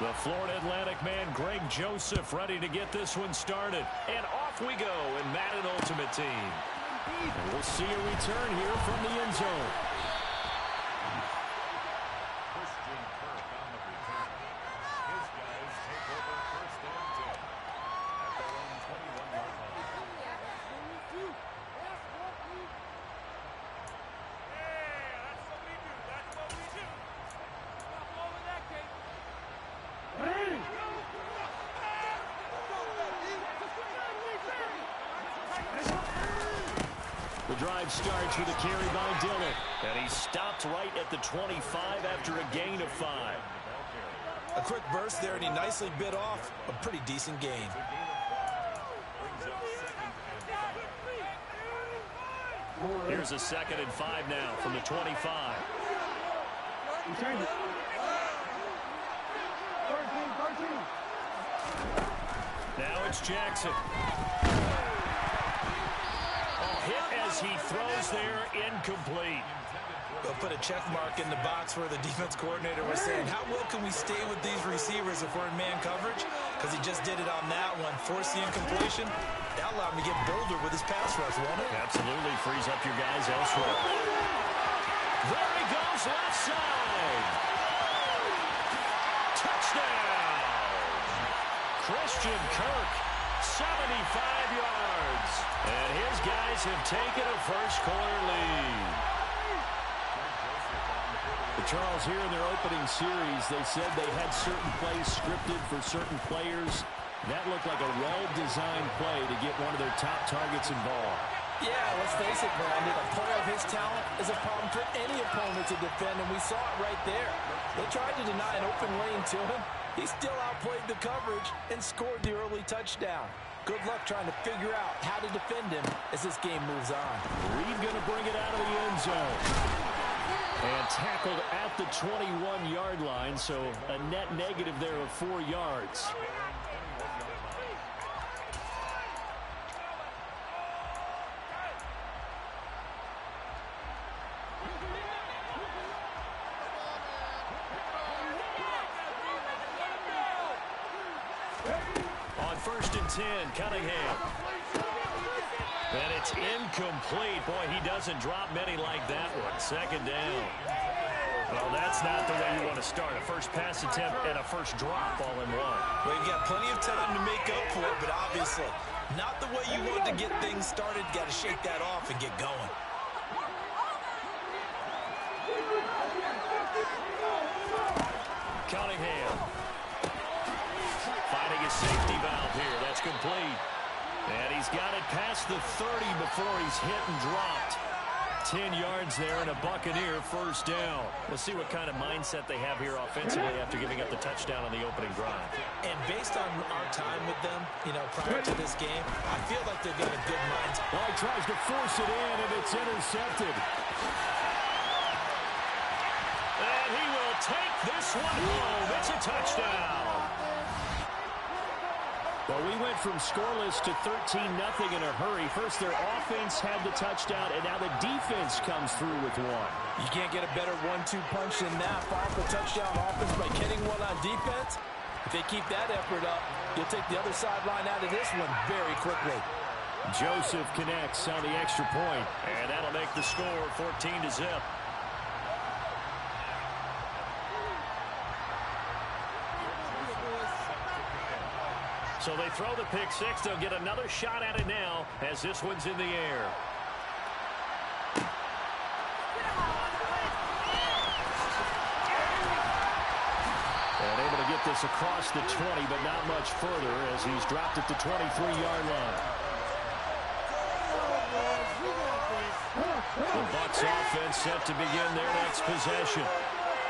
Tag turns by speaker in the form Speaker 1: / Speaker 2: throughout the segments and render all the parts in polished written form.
Speaker 1: The Florida Atlantic man, Greg Joseph, ready to get this one started. And off we go in Madden Ultimate Team. And we'll see a return here from the end zone. The drive starts with a carry by Dillon. And he stopped right at the 25 after a gain of 5.
Speaker 2: A quick burst there, and he nicely bit off a pretty decent gain.
Speaker 1: Here's a 2nd and 5 now from the 25. Now it's Jackson. Hit as he throws there, incomplete.
Speaker 2: They'll put a check mark in the box where the defense coordinator was saying, how well can we stay with these receivers if we're in man coverage? Because he just did it on that one, forced the incompletion. That allowed him to get bolder with his pass rush, won't it?
Speaker 1: Absolutely frees up your guys elsewhere. There he goes, left side. Touchdown. Christian Kirk, 75 yards. And his guys have taken a first-quarter lead.
Speaker 3: Charles, here in their opening series, they said they had certain plays scripted for certain players. That looked like a well-designed play to get one of their top targets involved.
Speaker 4: Yeah, let's face it, Brandon. A player of his talent is a problem for any opponent to defend, and we saw it right there. They tried to deny an open lane to him. He still outplayed the coverage and scored the early touchdown. Good luck trying to figure out how to defend him as this game moves on.
Speaker 3: Reed going to bring it out of the end zone. And tackled at the 21-yard line, so a net negative there of 4 yards.
Speaker 1: On 1st and 10, Cunningham. And it's incomplete. Boy, he doesn't drop many like that one. 2nd down. Well, that's not the way you want to start. A first pass attempt and a first drop all in one.
Speaker 2: Well, you've got plenty of time to make up for it, but obviously not the way you want to get things started. Got to shake that off and get going.
Speaker 1: Cunningham. Finding a safety valve here. That's complete. And he's got it past the 30 before he's hit and dropped. 10 yards there and a Buccaneer first down. We'll see what kind of mindset they have here offensively after giving up the touchdown on the opening drive.
Speaker 2: And based on our time with them, prior to this game, I feel like they've got a good mindset.
Speaker 3: Well, he tries to force it in, and it's intercepted.
Speaker 1: And he will take this one home. It's a touchdown.
Speaker 3: Well, we went from scoreless to 13-0 in a hurry. First, their offense had the touchdown, and now the defense comes through with one.
Speaker 4: You can't get a better 1-2 punch than that. Follow the touchdown offense by getting one on defense. If they keep that effort up, you'll take the other sideline out of this one very quickly.
Speaker 3: Joseph connects on the extra point.
Speaker 1: And that'll make the score 14-0. So they throw the pick six. They'll get another shot at it now as this one's in the air.
Speaker 3: And able to get this across the 20, but not much further as he's dropped at the 23-yard line.
Speaker 1: The Bucs offense set to begin their next possession.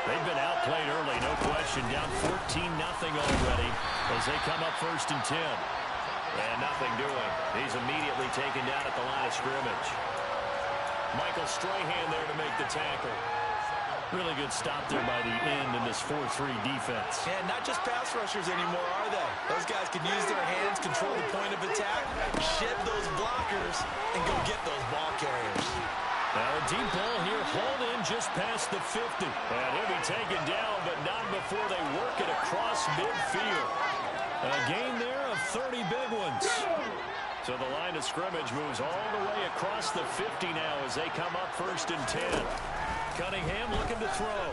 Speaker 1: They've been outplayed early, no question. Down 14-0 already as they come up 1st and 10. And nothing doing. He's immediately taken down at the line of scrimmage. Michael Strahan there to make the tackle. Really good stop there by the end in this 4-3 defense.
Speaker 2: And not just pass rushers anymore, are they? Those guys can use their hands, control the point of attack, shed those blockers, and go get those ball carriers.
Speaker 1: Now a deep ball here, hauled in just past the 50. And he'll be taken down, but not before they work it across across midfield. A gain there of 30 big ones. So the line of scrimmage moves all the way across the 50 now as they come up 1st and 10. Cunningham looking to throw.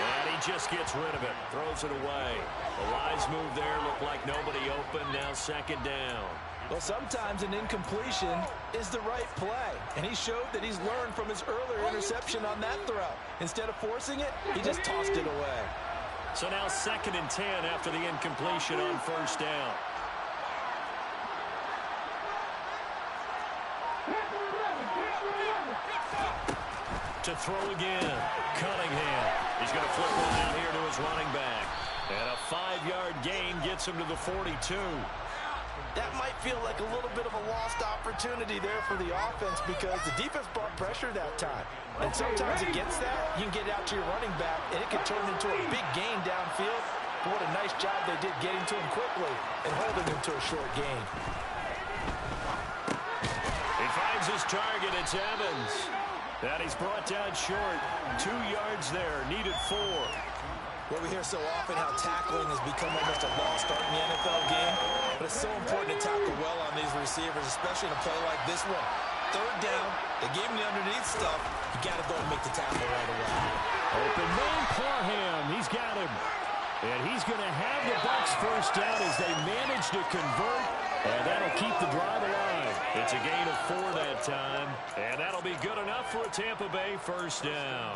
Speaker 1: And he just gets rid of it. Throws it away. The wise move there. Looked like nobody open. Now 2nd down.
Speaker 4: Well, sometimes an incompletion is the right play. And he showed that he's learned from his earlier interception on that throw. Instead of forcing it, he just tossed it away.
Speaker 1: So now 2nd and 10 after the incompletion on 1st down. To throw again. Cunningham. He's going to flip one down here to his running back. And a 5-yard gain gets him to the 42.
Speaker 4: That might feel like a little bit of a lost opportunity there for the offense because the defense brought pressure that time. And sometimes against that, you can get out to your running back, and it can turn into a big gain downfield. But what a nice job they did getting to him quickly and holding him to a short gain.
Speaker 1: He finds his target. It's Evans. And he's brought down short. 2 yards there. Needed 4.
Speaker 4: Well, we hear so often how tackling has become almost a lost art in the NFL game. But it's so important to tackle well on these receivers, especially in a play like this one. 3rd down, they gave him the underneath stuff. You got to go and make the tackle right away.
Speaker 3: Open man, Parham. He's got him. And he's going to have the Bucs 1st down as they manage to convert. And that'll keep the drive alive.
Speaker 1: It's a gain of 4 that time. And that'll be good enough for a Tampa Bay 1st down.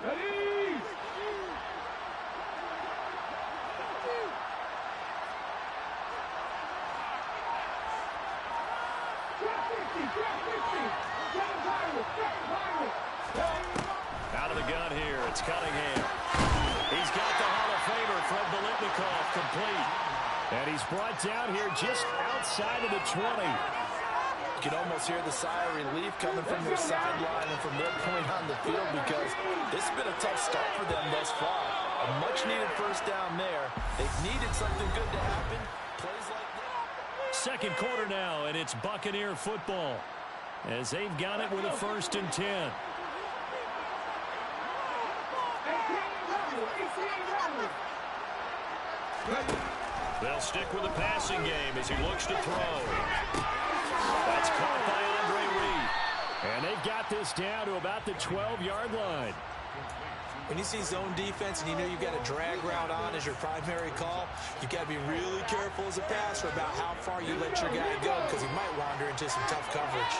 Speaker 5: Ready?
Speaker 1: Out of the gun here, it's Cunningham. He's got the Hall of Famer, Fred Biletnikoff, complete.
Speaker 3: And he's brought down here just outside of the 20.
Speaker 4: You can almost hear the sigh of relief coming from their sideline and from their point on the field because this has been a tough start for them thus far. A much-needed 1st down there. They've needed something good to happen. Plays like that.
Speaker 3: 2nd quarter now, and it's Buccaneer football as they've got it with a 1st and 10.
Speaker 1: They'll stick with the passing game as he looks to throw. That's caught by Andre Reed.
Speaker 3: And they've got this down to about the 12-yard line.
Speaker 4: When you see zone defense and you know you've got a drag route on as your primary call, you've got to be really careful as a passer about how far you let your guy go because he might wander into some tough coverage.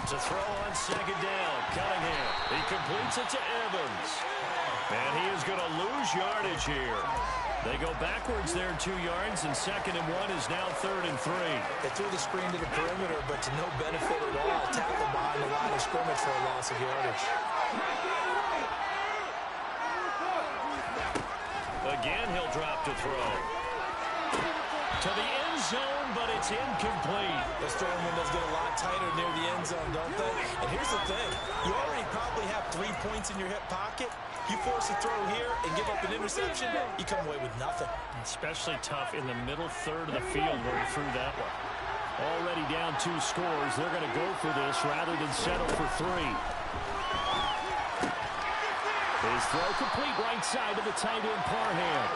Speaker 1: To throw on 2nd down, Cunningham. He completes it to Evans. And he is going to lose yardage here. They go backwards there 2 yards, and 2nd and 1 is now 3rd and 3.
Speaker 4: They threw the screen to the perimeter, but to no benefit at all. Tackle behind the line of scrimmage for a loss of yardage.
Speaker 1: Again, he'll drop to throw. To the end zone, but it's incomplete.
Speaker 4: Those throwing windows get a lot tighter near the end zone, don't they? And here's the thing. You already probably have 3 points in your hip pocket. You force a throw here and give up an interception, you come away with nothing.
Speaker 3: Especially tough in the middle 3rd of the field where he threw that one. Already down 2 scores. They're going to go for this rather than settle for 3. His throw complete right side to the tight end, Parham.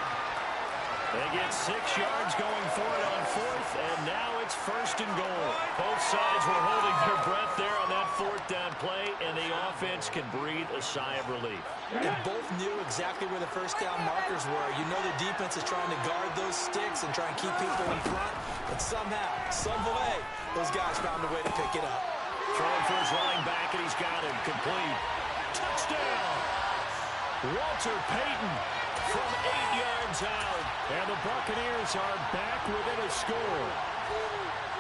Speaker 1: They get 6 yards going for it on 4th, and now it's 1st and goal. Both sides were holding their breath there on that 4th down play, and the offense can breathe a sigh of relief.
Speaker 4: And both knew exactly where the 1st down markers were. You know the defense is trying to guard those sticks and try and keep people in front, but somehow, some way, those guys found a way to pick it up.
Speaker 1: Throwing for his running back, and he's got him complete. Touchdown! Walter Payton from 8 yards out.
Speaker 3: And the Buccaneers are back within a score.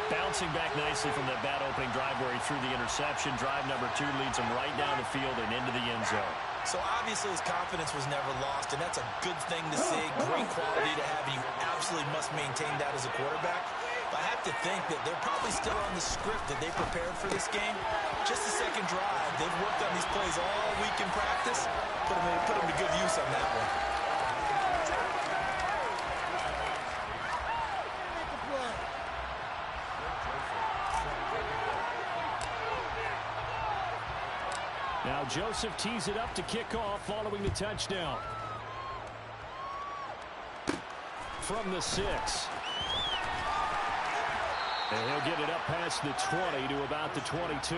Speaker 1: Bouncing back nicely from that bad opening drive where he threw the interception. Drive number 2 leads him right down the field and into the end zone.
Speaker 4: So obviously his confidence was never lost, and that's a good thing to see. Great quality to have. You absolutely must maintain that as a quarterback. But I have to think that they're probably still on the script that they prepared for this game. Just the 2nd drive. They've worked on these plays all week in practice. Put them to good use on that one.
Speaker 3: Now Joseph tees it up to kick off following the touchdown. From the 6. And he'll get it up past the 20 to about the 22.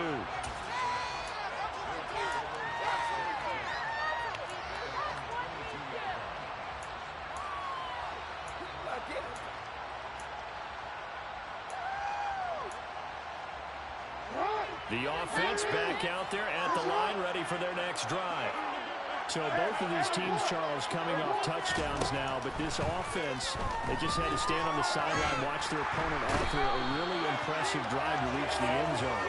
Speaker 3: The offense back out there at the line, ready for their next drive. So both of these teams, Charles, coming off touchdowns now, but this offense, they just had to stand on the sideline, watch their opponent author a really impressive drive to reach the end zone.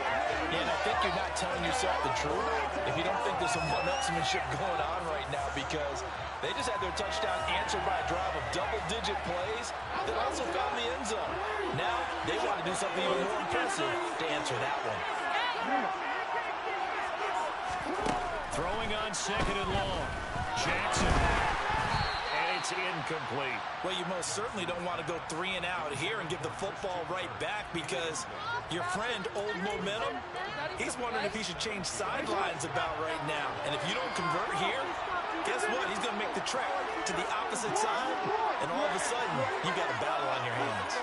Speaker 4: Yeah, and I think you're not telling yourself the truth if you don't think there's some one-upsmanship going on right now, because they just had their touchdown answered by a drive of double-digit plays that also found the end zone. Now they want to do something even more impressive to answer that one.
Speaker 1: Throwing on 2nd and long. Jackson. And it's incomplete.
Speaker 2: Well, you most certainly don't want to go 3 and out here and give the football right back, because your friend, Old Momentum, he's wondering if he should change sidelines about right now. And if you don't convert here, guess what? He's going to make the trek to the opposite side, and all of a sudden, you've got a battle on your hands.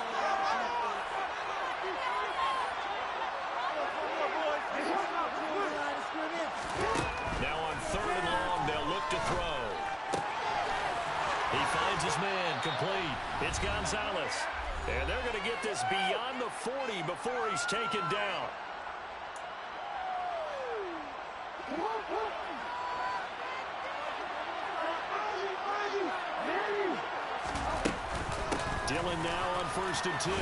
Speaker 1: Now on 3rd and long, they'll look to throw. He finds his man, complete. It's Gonzalez. And they're going to get this beyond the 40 before he's taken down. Dillon now on 1st and 10.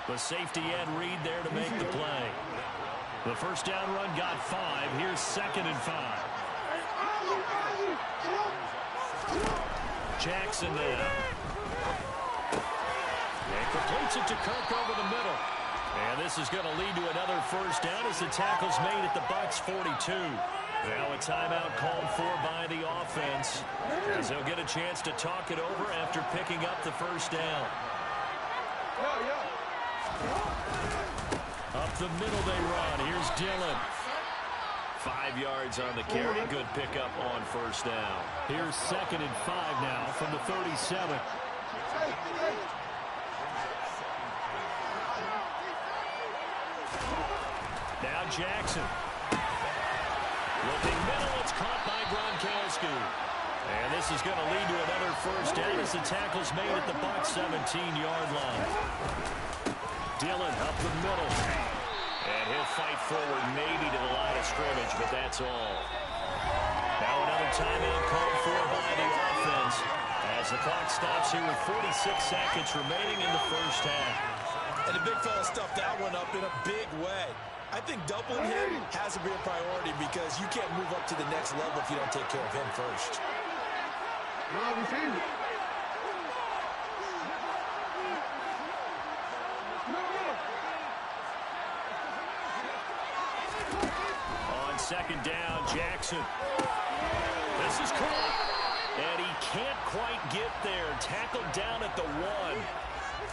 Speaker 1: The safety Ed Reed there to make the play. The first down run got 5. Here's 2nd and 5. Jackson now. And completes it to Kirk over the middle. And this is going to lead to another first down as the tackle's made at the Bucs 42. Now a timeout called for by the offense, as they'll get a chance to talk it over after picking up the first down. Up the middle they run. Here's Dillon. 5 yards on the carry. Good pickup on first down.
Speaker 3: Here's 2nd and 5 now from the 37.
Speaker 1: Now Jackson. Looking middle. It's caught by Gronkowski. And this is going to lead to another first down as the tackle's made at the Bucs 17-yard line. Dillon up the middle. And he'll fight forward maybe to the line of scrimmage, but that's all. Now another timeout called for by the offense as the clock stops here with 46 seconds remaining in the first half.
Speaker 2: And the big fella stuffed that one up in a big way. I think doubling him has to be a priority, because you can't move up to the next level if you don't take care of him first.
Speaker 1: On 2nd down, Jackson. This is caught. And he can't quite get there. Tackled down at the 1.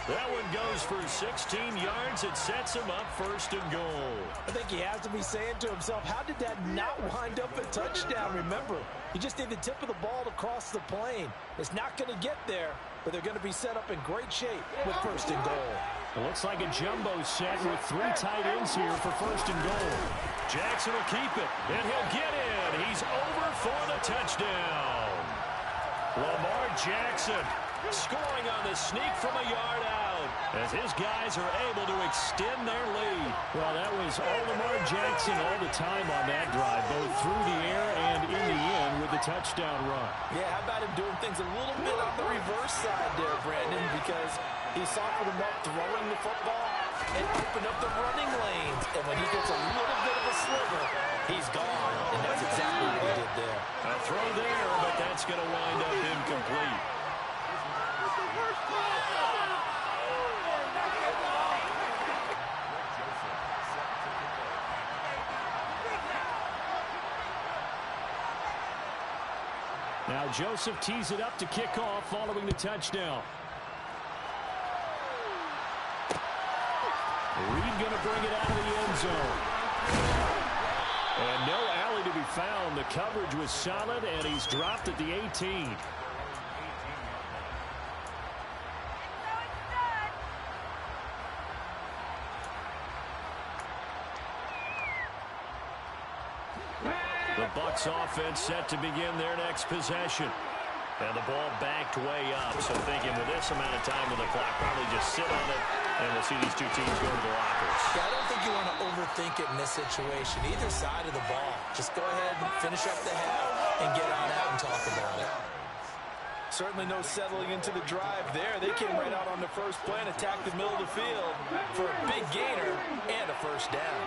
Speaker 1: That one goes for 16 yards. It sets him up 1st and goal.
Speaker 4: I think he has to be saying to himself, how did that not wind up a touchdown? Remember, he just need the tip of the ball to cross the plane. It's not going to get there, but they're going to be set up in great shape with 1st and goal.
Speaker 3: It looks like a jumbo set with 3 tight ends here for 1st and goal.
Speaker 1: Jackson will keep it, and he'll get in. He's over for the touchdown. Lamar Jackson scoring on the sneak from a yard out as his guys are able to extend their lead.
Speaker 3: Well, that was all Lamar Jackson all the time on that drive, both through the air and in the end with the touchdown run.
Speaker 4: Yeah, how about him doing things a little bit on the reverse side there, Brandon, because he softened him up throwing the football and opened up the running lanes. And when he gets a little bit of a sliver, he's gone. And that's exactly what he did there.
Speaker 1: A throw there, but that's going to wind up incomplete.
Speaker 3: Now Joseph tees it up to kick off following the touchdown. Reed going to bring it out of the end zone. And no alley to be found. The coverage was solid, and he's dropped at the 18. The Bucs offense set to begin their next possession. And the ball backed way up. So thinking with this amount of time on the clock, probably just sit on it, and we'll see these two teams go to the lockers.
Speaker 2: Yeah, I don't think you want to overthink it in this situation. Either side of the ball. Just go ahead and finish up the half and get on out and talk about it.
Speaker 4: Certainly no settling into the drive there. They came right out on the first play and attacked the middle of the field for a big gainer and a first down.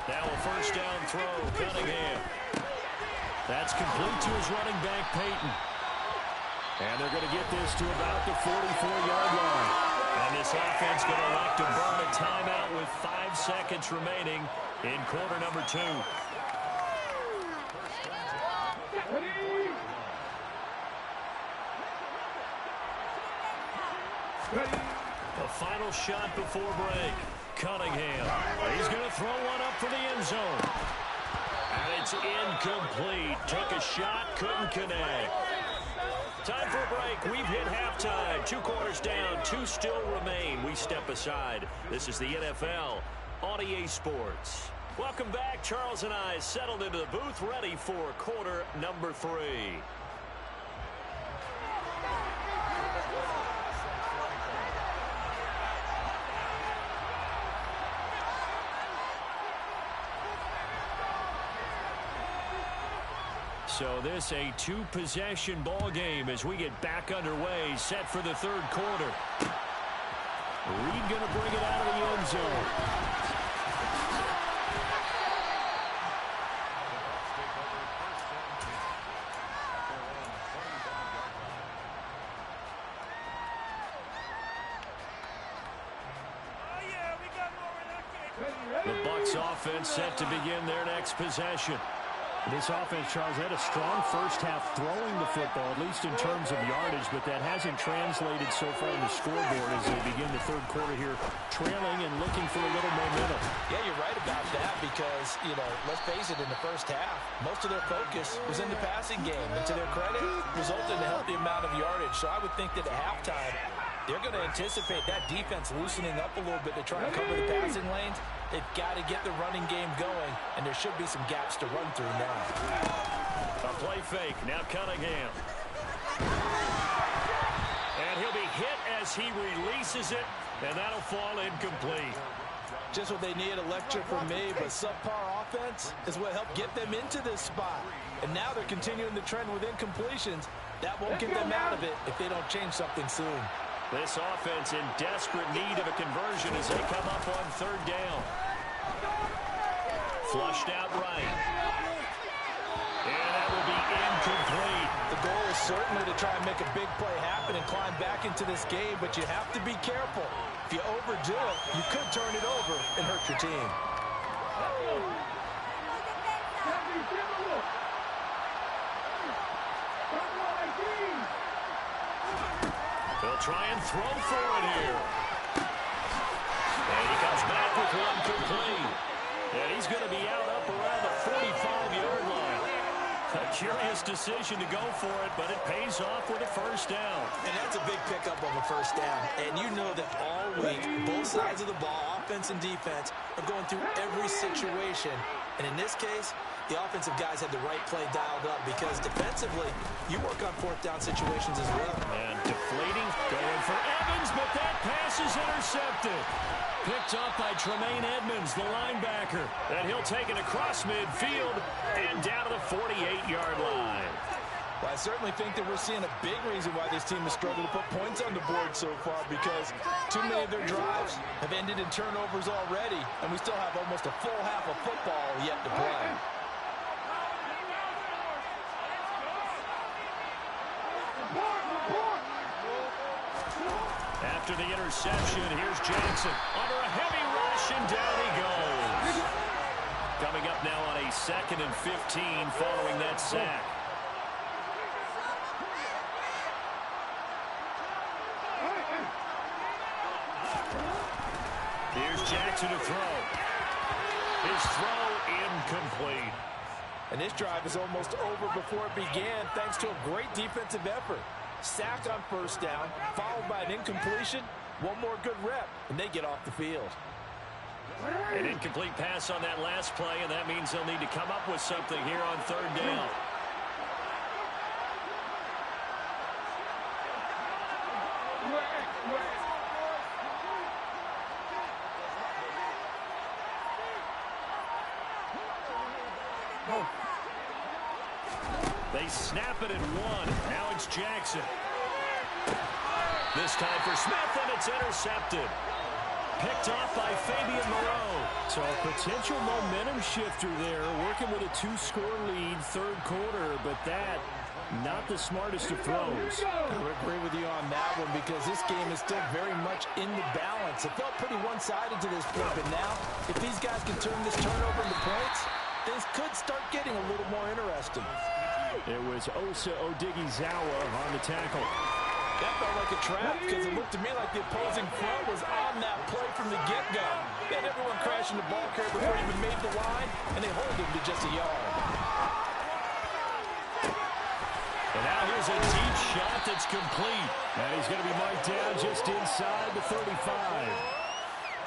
Speaker 3: Now a first down throw, Cunningham. That's complete to his running back, Peyton. And they're going to get this to about the 44-yard line. And this offense going to elect to burn a timeout with 5 seconds remaining in quarter number 2. The final shot before break. Cunningham. He's going to throw one up for the end zone. And it's incomplete. Took a shot, couldn't connect. Time for a break. We've hit halftime. 2 quarters down, 2 still remain. We step aside. This is the NFL on EA Sports. Welcome back. Charles and I settled into the booth, ready for quarter number 3. So this a 2-possession ball game as we get back underway, set for the 3rd quarter. Reed going to bring it out of the end zone. The Bucs offense set to begin their next possession. This offense, Charles, had a strong first half throwing the football, at least in terms of yardage, but that hasn't translated so far on the scoreboard as they begin the 3rd quarter here, trailing and looking for a little momentum.
Speaker 4: Yeah, you're right about that because, let's face it, in the first half, most of their focus was in the passing game. And to their credit, resulted in a healthy amount of yardage. So I would think that at halftime, they're going to anticipate that defense loosening up a little bit to try and cover the passing lanes. They've got to get the running game going, and there should be some gaps to run through now.
Speaker 3: A play fake. Now Cunningham. And he'll be hit as he releases it, and that'll fall incomplete.
Speaker 4: Just what they need, a lecture from me, but subpar offense is what helped get them into this spot. And now they're continuing the trend with incompletions. That won't get them out of it if they don't change something soon.
Speaker 3: This offense in desperate need of a conversion as they come up on 3rd down. Flushed out right. And that will be incomplete.
Speaker 4: The goal is certainly to try and make a big play happen and climb back into this game, but you have to be careful. If you overdo it, you could turn it over and hurt your team.
Speaker 3: They'll try and throw for it here. And he comes back with one complete. And he's going to be out up around the 45-yard line. A curious decision to go for it, but it pays off with a first down.
Speaker 4: And that's a big pickup of a first down. And you know that all week, both sides of the ball, offense and defense, are going through every situation. And in this case, the offensive guys had the right play dialed up because defensively, you work on 4th down situations as well.
Speaker 3: And deflating, going for Evans, but that pass is intercepted. Picked up by Tremaine Edmonds, the linebacker. And he'll take it across midfield and down to the 48-yard line.
Speaker 4: Well, I certainly think that we're seeing a big reason why this team has struggled to put points on the board so far because too many of their drives have ended in turnovers already, and we still have almost a full half of football yet to play.
Speaker 3: After the interception, here's Jackson under a heavy rush, and down he goes. Coming up now on a 2nd and 15 following that sack.
Speaker 1: Here's Jackson to throw. His throw incomplete.
Speaker 4: And this drive is almost over before it began thanks to a great defensive effort. Sack on first down, followed by an incompletion. One more good rep, and they get off the field.
Speaker 1: An incomplete pass on that last play, and that means they'll need to come up with something here on third down. They snap it at one. Now it's Jackson. This time for Smith, and it's intercepted. Picked off by Fabian Moreau.
Speaker 3: So a potential momentum shifter there, working with a 2-score lead, third quarter, but that, not the smartest of throws.
Speaker 4: I would agree with you on that one because this game is still very much in the balance. It felt pretty one-sided to this point, but now, if these guys can turn this turnover into points, things could start getting a little more interesting.
Speaker 3: It was Osa Odighizuwa on the tackle.
Speaker 4: That felt like a trap because it looked to me like the opposing front was on that play from the get-go. They had everyone crashing the ball carrier before he even made the line, and they hold him to just a yard.
Speaker 1: And now here's a deep shot that's complete.
Speaker 3: And he's going to be marked down just inside the 35.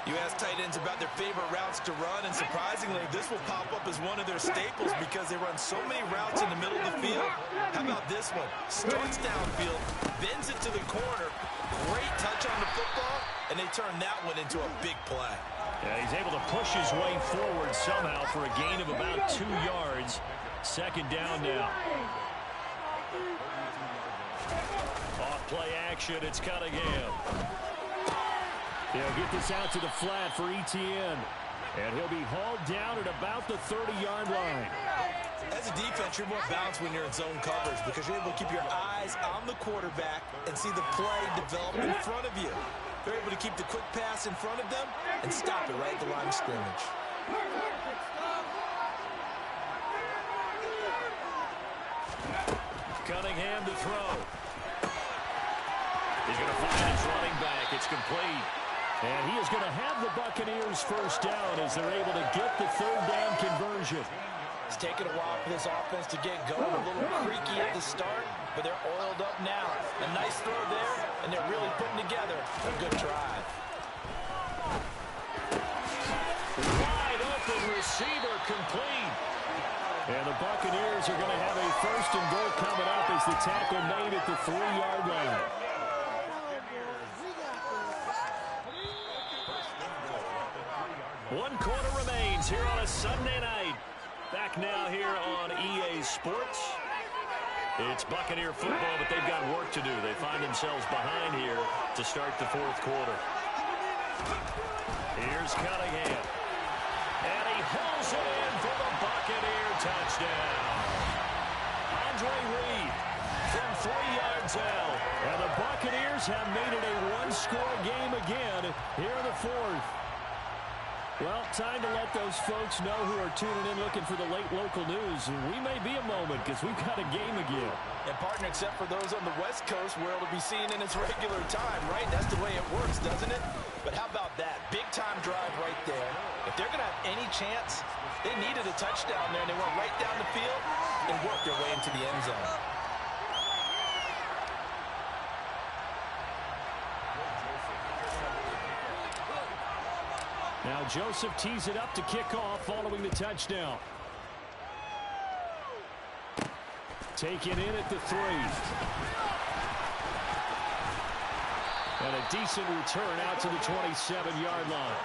Speaker 2: You ask tight ends about their favorite routes to run, and surprisingly, this will pop up as one of their staples because they run so many routes in the middle of the field. How about this one? Starts downfield, bends it to the corner, great touch on the football, and they turn that one into a big play.
Speaker 1: Yeah, he's able to push his way forward somehow for a gain of about 2 yards. Second down now. Off play action, it's Cunningham.
Speaker 3: They'll get this out to the flat for Etienne. And he'll be hauled down at about the 30-yard line.
Speaker 2: As a defense, you're more balanced when you're in zone coverage because you're able to keep your eyes on the quarterback and see the play develop in front of you. They're able to keep the quick pass in front of them and stop it right at the line of scrimmage.
Speaker 1: Cunningham to throw. He's going to find his running back. It's complete.
Speaker 3: And he is going to have the Buccaneers first down as they're able to get the third down conversion.
Speaker 4: It's taken a while for this offense to get going. A little creaky at the start, but they're oiled up now. A nice throw there, and they're really putting together a good drive.
Speaker 1: Wide open receiver complete.
Speaker 3: And the Buccaneers are going to have a first and goal coming up as the tackle made at the 3-yard line.
Speaker 1: One quarter remains here on a Sunday night. Back now here on EA Sports. It's Buccaneer football, but they've got work to do. They find themselves behind here to start the fourth quarter. Here's Cunningham. And he hauls it in for the Buccaneer touchdown. Andre Reed from 3 yards out.
Speaker 3: And the Buccaneers have made it a one-score game again here in the fourth. Well, time to let those folks know who are tuning in looking for the late local news. We may be a moment because we've got a game again.
Speaker 4: And, partner, except for those on the West Coast where it'll be seen in its regular time, right? That's the way it works, doesn't it? But how about that? Big-time drive right there. If they're going to have any chance, they needed a touchdown there, and they went right down the field and worked their way into the end zone.
Speaker 3: Now Joseph tees it up to kick off following the touchdown. Taken in at the 3. And a decent return out to the 27-yard line.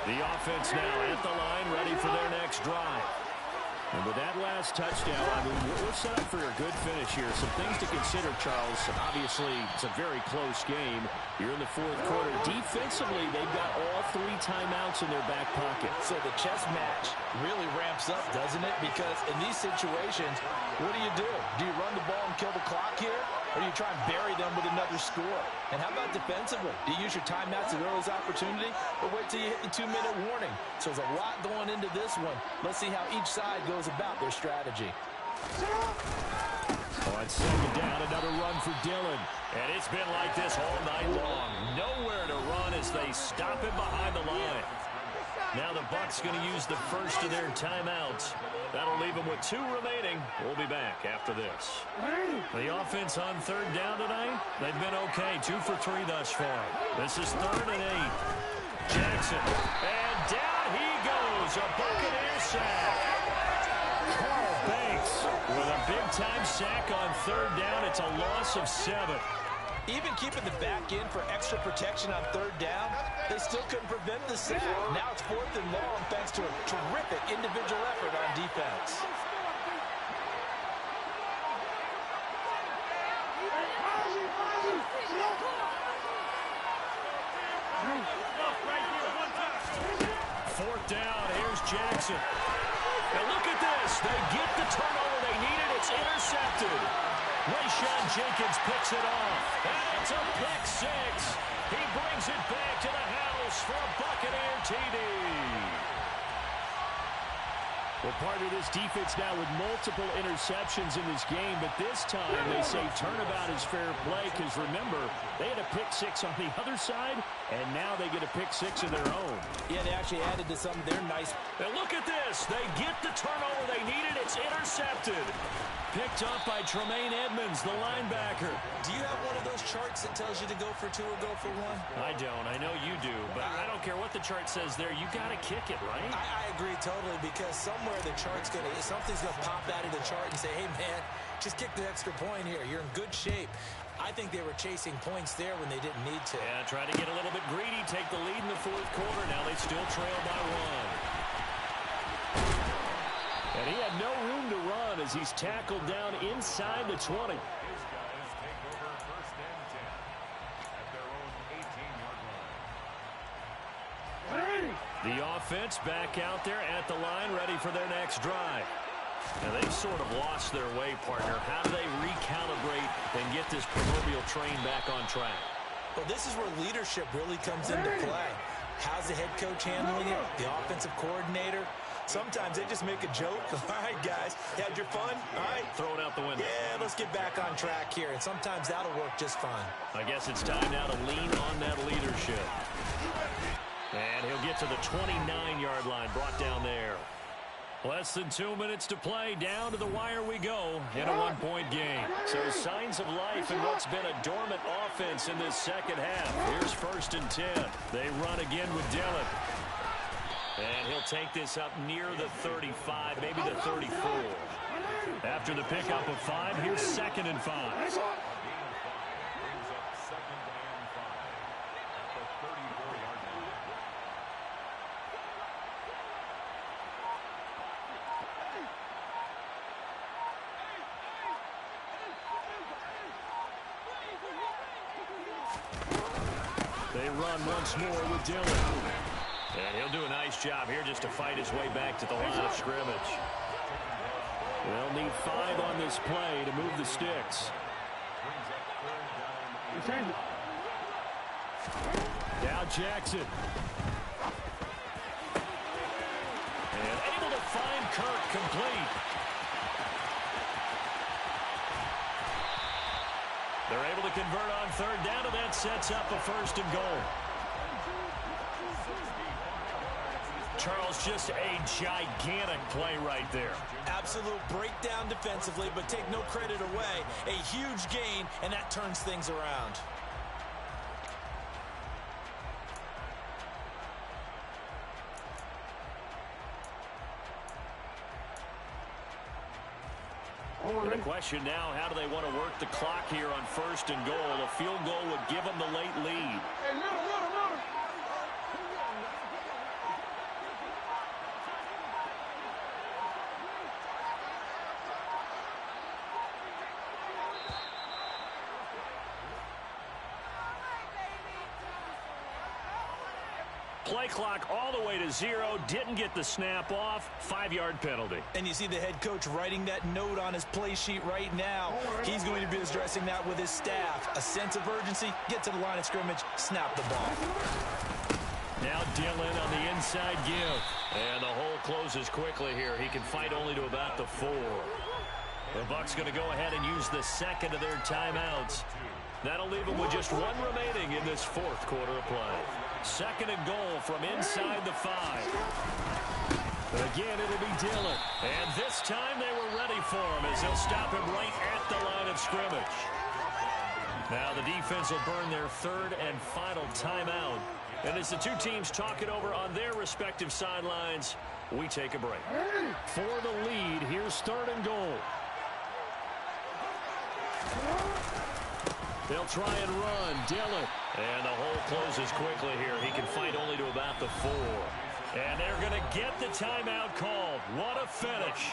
Speaker 3: The offense now at the line, ready for their next drive. And with that last touchdown, I mean, we're set up for a good finish here. Some things to consider, Charles. Obviously, it's a very close game. You're in the fourth quarter. Defensively, they've got all 3 timeouts in their back pocket.
Speaker 4: So the chess match really ramps up, doesn't it? Because in these situations, what do? Do you run the ball and kill the clock here? Or do you try and bury them with another score? And how about defensively? Do you use your timeouts at earliest opportunity? Or wait till you hit the 2-minute warning? So there's a lot going into this one. Let's see how each side goes about their strategy.
Speaker 3: On second down, another run for Dillon.
Speaker 1: And it's been like this all night long. Nowhere to run as they stop him behind the line. Now the Bucs going to use the first of their timeouts. That'll leave them with 2 remaining. We'll be back after this. The offense on third down tonight, they've been okay. 2 for 3 thus far. This is 3rd and 8. Jackson. And down he goes. A Buccaneer sack. Carl Banks with a big-time sack on third down. It's a loss of 7.
Speaker 4: Even keeping the back in for extra protection on third down, they still couldn't prevent the sack. Now it's 4th and long thanks to a terrific individual effort on defense.
Speaker 1: Fourth down, here's Jackson. And look at this. They get the turnover they needed. It's intercepted. Rayshon Jenkins picks it off. And it's a pick 6. He brings it back to the house for a Buccaneer TD.
Speaker 3: Well, part of this defense now with multiple interceptions in this game, but this time they say turnabout is fair play because, remember, they had a pick 6 on the other side, and now they get a pick 6 of their own.
Speaker 4: Yeah, they actually added to some of their nice.
Speaker 1: And look at this. They get the turnover they needed. It's intercepted. Picked up by Tremaine Edmonds, the linebacker.
Speaker 2: Do you have one of those charts that tells you to go for 2 or go for 1?
Speaker 1: I don't. I know you do, but I don't care what the chart says there. You got to kick it, right?
Speaker 2: I agree totally because somewhere the chart's something's going to pop out of the chart and say, hey, man, just kick the extra point here. You're in good shape. I think they were chasing points there when they didn't need to.
Speaker 1: Yeah, try to get a little bit greedy, take the lead in the 4th quarter. Now they still trail by 1.
Speaker 3: And he had no room to run as he's tackled down inside the 20.
Speaker 1: The offense back out there at the line, ready for their next drive. Now they've sort of lost their way, partner. How do they recalibrate and get this proverbial train back on track?
Speaker 2: Well, this is where leadership really comes into play. How's the head coach handling it? The offensive coordinator? Sometimes they just make a joke. All right, guys, you had your fun? All right.
Speaker 1: Throw it out the window.
Speaker 2: Yeah, let's get back on track here. And sometimes that'll work just fine.
Speaker 1: I guess it's time now to lean on that leadership. And he'll get to the 29-yard line, brought down there. Less than 2 minutes to play. Down to the wire we go in a 1-point game. So signs of life in what's been a dormant offense in this second half. Here's 1st and 10. They run again with Dillon. And he'll take this up near the 35, maybe the 34. After the pickup of 5, here's 2nd and 5. They run once more with Dillon. And he'll do a nice job here just to fight his way back to the line of scrimmage. They'll need 5 on this play to move the sticks. Now Jackson. And able to find Kirk complete. They're able to convert on third down, and that sets up a 1st and goal. Charles, just a gigantic play right there.
Speaker 2: Absolute breakdown defensively, but take no credit away. A huge gain, and that turns things around.
Speaker 1: And the question now, how do they want to work the clock here on 1st and goal? A field goal would give them the late lead. Play clock all the way to 0. Didn't get the snap off. 5-yard penalty.
Speaker 2: And you see the head coach writing that note on his play sheet right now. He's going to be addressing that with his staff. A sense of urgency. Get to the line of scrimmage. Snap the ball.
Speaker 1: Now Dillon on the inside give. And the hole closes quickly here. He can fight only to about the 4. The Bucs going to go ahead and use the second of their timeouts. That'll leave them with just one remaining in this fourth quarter of play. Second and goal from inside the 5. Again, it'll be Dillon. And this time they were ready for him as they'll stop him right at the line of scrimmage. Now the defense will burn their third and final timeout. And as the two teams talk it over on their respective sidelines, we take a break.
Speaker 3: For the lead, here's third and goal. They'll try and run. Dillon.
Speaker 1: And the hole closes quickly here. He can fight only to about the 4. And they're going to get the timeout called. What a finish.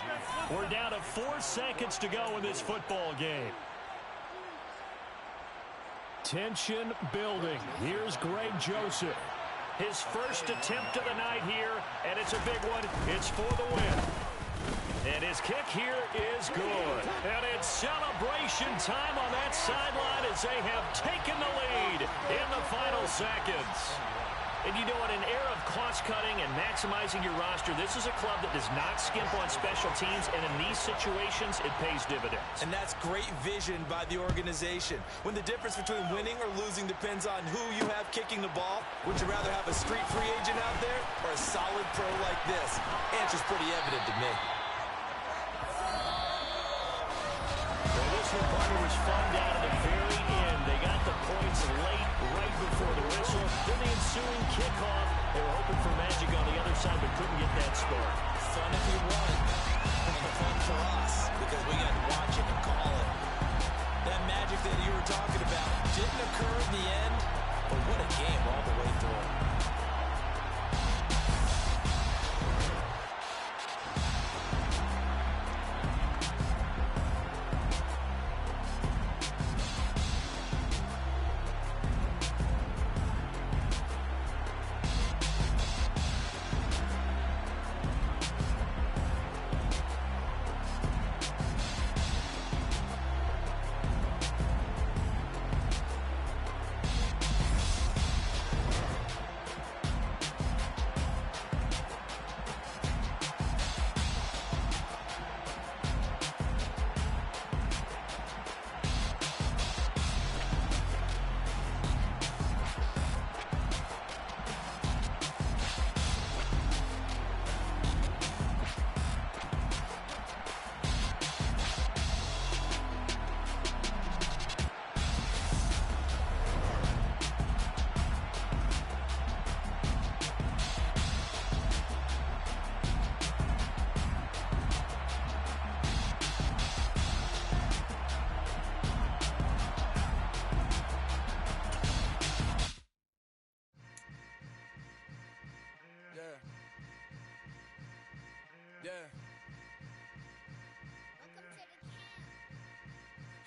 Speaker 1: We're down to 4 seconds to go in this football game.
Speaker 3: Tension building. Here's Greg Joseph.
Speaker 1: His first attempt of the night here, and it's a big one. It's for the win. And his kick here is good. And it's celebration time on that sideline as they have taken the lead in the final seconds. And you know, in an era of cost-cutting and maximizing your roster, this is a club that does not skimp on special teams, and in these situations, it pays dividends.
Speaker 2: And that's great vision by the organization. When the difference between winning or losing depends on who you have kicking the ball, would you rather have a street free agent out there or a solid pro like this? Answer's pretty evident to me.
Speaker 1: Well, this one was fun down to the very end. They got the points late, right before the whistle. Then the ensuing kickoff. They were hoping for magic on the other side, but couldn't get that score.
Speaker 2: Fun if you won. Fun for us, because we got to watch it and call it. That magic that you were talking about didn't occur in the end, but what a game all the way through.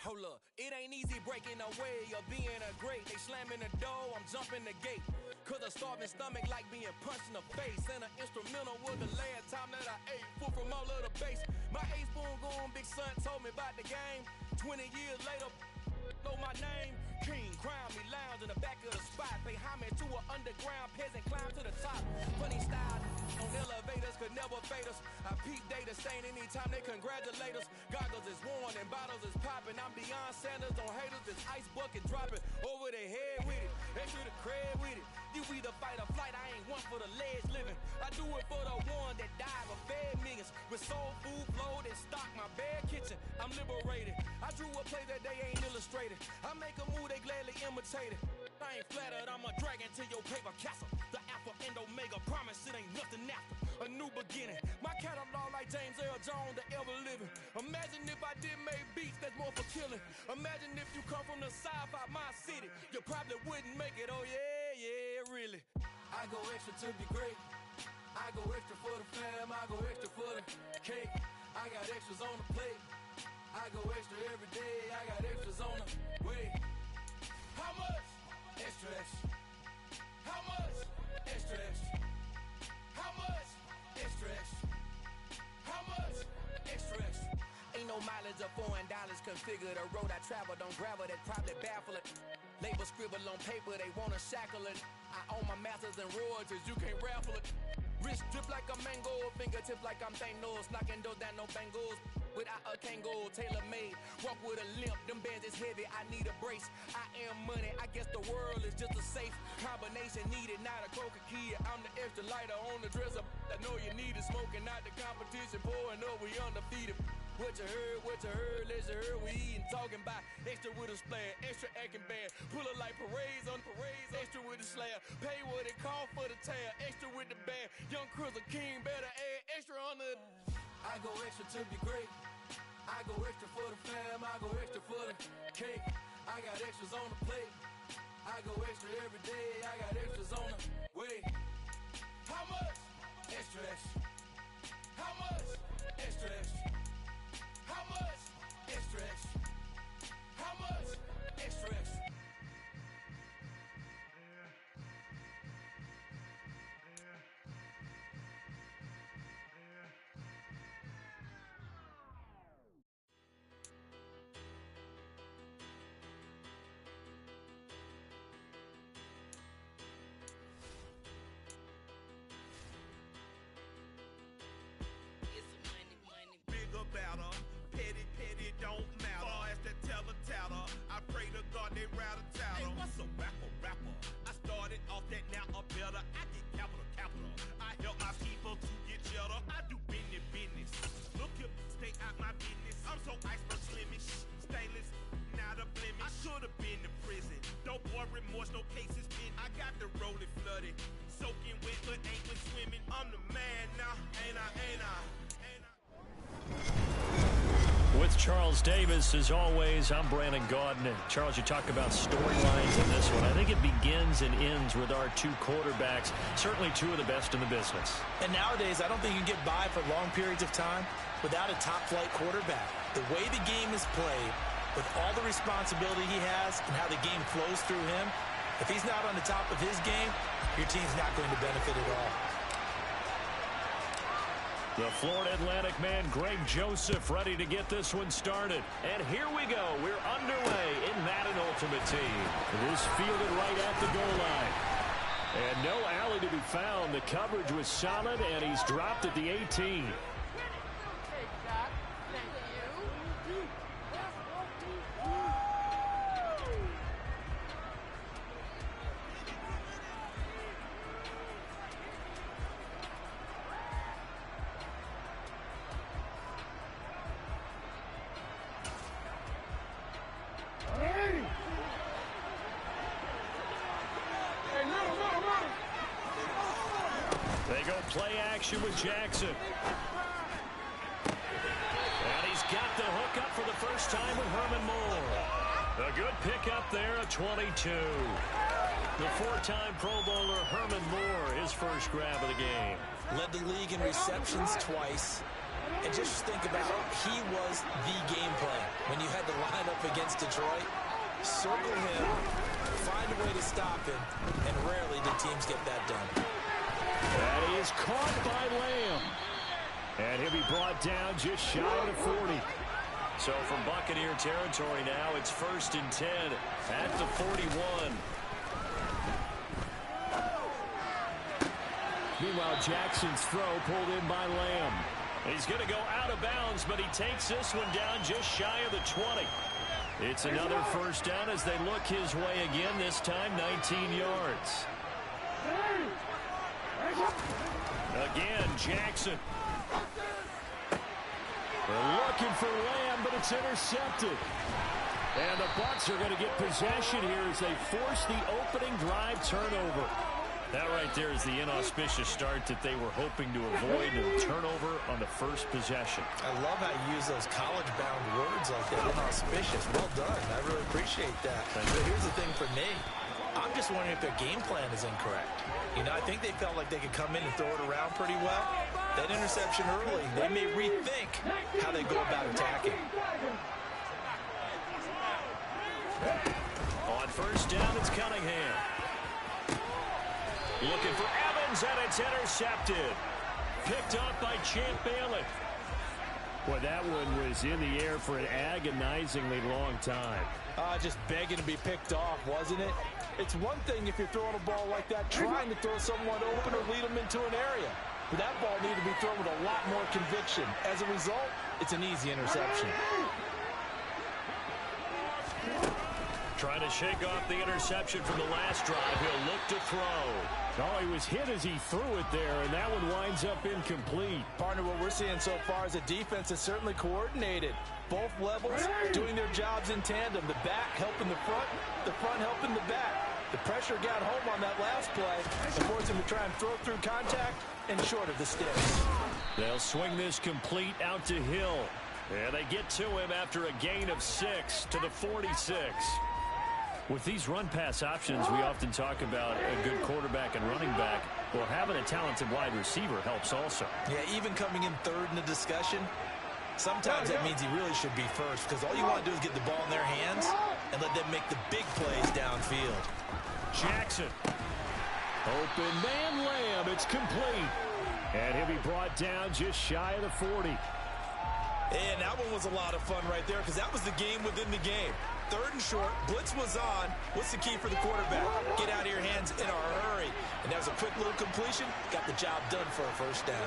Speaker 5: Hold up, it ain't easy breaking away or being a great. They slamming the door, I'm jumping the gate. Cause a starving stomach like being punched in the face. And an instrumental was the last time that I ate food from all of the base. My A-spoon goon, big son told me about the game. 20 years later, know my name. King, crown me, lounge in the back of the spot. Pay homage to an underground peasant, climb to the top. Funny style on elevators could never fade us. I peep data stain anytime they congratulate us. Goggles is worn and bottles is popping. I'm beyond Sanders on haters, this ice bucket dropping over their head with it. Extra the cred with it. You either fight or flight, I ain't one for the ledge living. I do it for the one that died or fed millions. With soul food flowed and stock my bare kitchen. I'm liberated. I drew a play that they ain't illustrated. I make a move, they gladly imitate it. I ain't flattered, I'm a dragon to your paper castle. The alpha and omega, promise it ain't nothing after. A new beginning. My catalog like James Earl Jones, the ever living. Imagine if I did make beats, that's more for killing. Imagine if you come from the south out my city. You probably wouldn't make it, oh yeah, really. I go extra to be great. I go extra for the fam, I go extra for the cake. I got extras on the plate. I go extra every day, I got extras on the way. How much? Extra, extra. How much? Extra, extra. How much? Extra, extra. How much? Extra, extra. Ain't no mileage or $4 configure the road I travel. Don't gravel that probably baffle it. Label scribble on paper, they wanna shackle it. I own my masters and royalties, you can't raffle it. Wrist drip like a mango, fingertips like I'm Thanos, knocking those down, no bangles. Without a can't go tailor-made. Walk with a limp, them bands is heavy, I need a brace. I am money, I guess the world is just a safe combination needed, not a coca key. I'm the extra lighter on the dresser. I know you need it, smoking out the competition, pouring up, we undefeated. What you heard, let's hear we eatin', talking about extra with a splash, extra acting bad, pull it like parades on parades, extra with the slab, pay what it cost for the tab, extra with the band, young Cruiser King better add extra on the. I go extra to be great, I go extra for the fam, I go extra for the cake, I got extras on the plate, I go extra every day, I got extras on the way. How much? Extra, extra. How much? Extra, extra. How much? Extra, extra. How much? Extra, extra.
Speaker 6: Better, petty, don't matter. Far as the teller, I pray to God they rattle tattle. Hey, what's a rapper? I started off that, now I'm better. I get capital. I help my people to get cheddar. I do business. Look here, stay out my business. I'm so iceberg slimish, stainless, not a blemish. I should have been to prison. No boy remorse, no cases pinned. I got the rolling flooded, soaking wet, but ain't with swimming. I'm the man now, ain't I?
Speaker 3: With Charles Davis, as always, I'm Brandon Gaudin. And Charles, you talk about storylines in this one. I think it begins and ends with our two quarterbacks, certainly two of the best in the business.
Speaker 4: And nowadays, I don't think you can get by for long periods of time without a top-flight quarterback. The way the game is played, with all the responsibility he has and how the game flows through him, if he's not on the top of his game, your team's not going to benefit at all.
Speaker 3: The Florida Atlantic man, Greg Joseph, ready to get this one started. And here we go. We're underway in Madden Ultimate Team. It is fielded right at the goal line. And no alley to be found. The coverage was solid, and he's dropped at the 18. They go play action with Jackson. And he's got the hook up for the first time with Herman Moore. A good pickup there, a 22. The four-time Pro Bowler Herman Moore, his first grab of the game.
Speaker 4: Led the league in receptions twice. And just think about it, he was the game plan. When you had to line up against Detroit, circle him, find a way to stop him, and rarely did teams get that done.
Speaker 3: That is caught by Lamb. And he'll be brought down just shy of the 40. So from Buccaneer territory now, it's 1st and 10 at the 41. Meanwhile, Jackson's throw pulled in by Lamb. He's going to go out of bounds, but he takes this one down just shy of the 20. It's another first down as they look his way again, this time 19 yards. Again, Jackson. They're looking for Lamb, but it's intercepted. And the Bucs are going to get possession here as they force the opening drive turnover. That right there is the inauspicious start that they were hoping to avoid, and turnover on the first possession.
Speaker 4: I love how you use those college-bound words like that, inauspicious. Well done. I really appreciate that. But here's the thing for me. I'm just wondering if their game plan is incorrect. You know, I think they felt like they could come in and throw it around pretty well. That interception early, they may rethink how they go about attacking.
Speaker 3: On first down, it's Cunningham. Looking for Evans, and it's intercepted. Picked up by Champ Bailey. Boy, that one was in the air for an agonizingly long time.
Speaker 4: Just begging to be picked off, wasn't it? It's one thing if you're throwing a ball like that, trying to throw someone open or lead them into an area. But that ball needed to be thrown with a lot more conviction. As a result, it's an easy interception.
Speaker 1: Trying to shake off the interception from the last drive. He'll look to throw.
Speaker 3: Oh, he was hit as he threw it there, and that one winds up incomplete.
Speaker 4: Partner, what we're seeing so far is the defense is certainly coordinated. Both levels doing their jobs in tandem. The back helping the front helping the back. The pressure got home on that last play and forced him to try and throw through contact and short of the sticks.
Speaker 1: They'll swing this complete out to Hill. And they get to him after a gain of 6 to the 46. With these run-pass options, we often talk about a good quarterback and running back. Well, having a talented wide receiver helps also.
Speaker 2: Yeah, even coming in third in the discussion, sometimes that means he really should be first, because all you want to do is get the ball in their hands and let them make the big plays downfield.
Speaker 1: Jackson.
Speaker 3: Open man Lamb. It's complete. And he'll be brought down just shy of the 40.
Speaker 2: And that one was a lot of fun right there, because that was the game within the game. Third and short, blitz was on. What's the key for the quarterback? Get out of your hands in a hurry. And that was a quick little completion. Got the job done for a first down.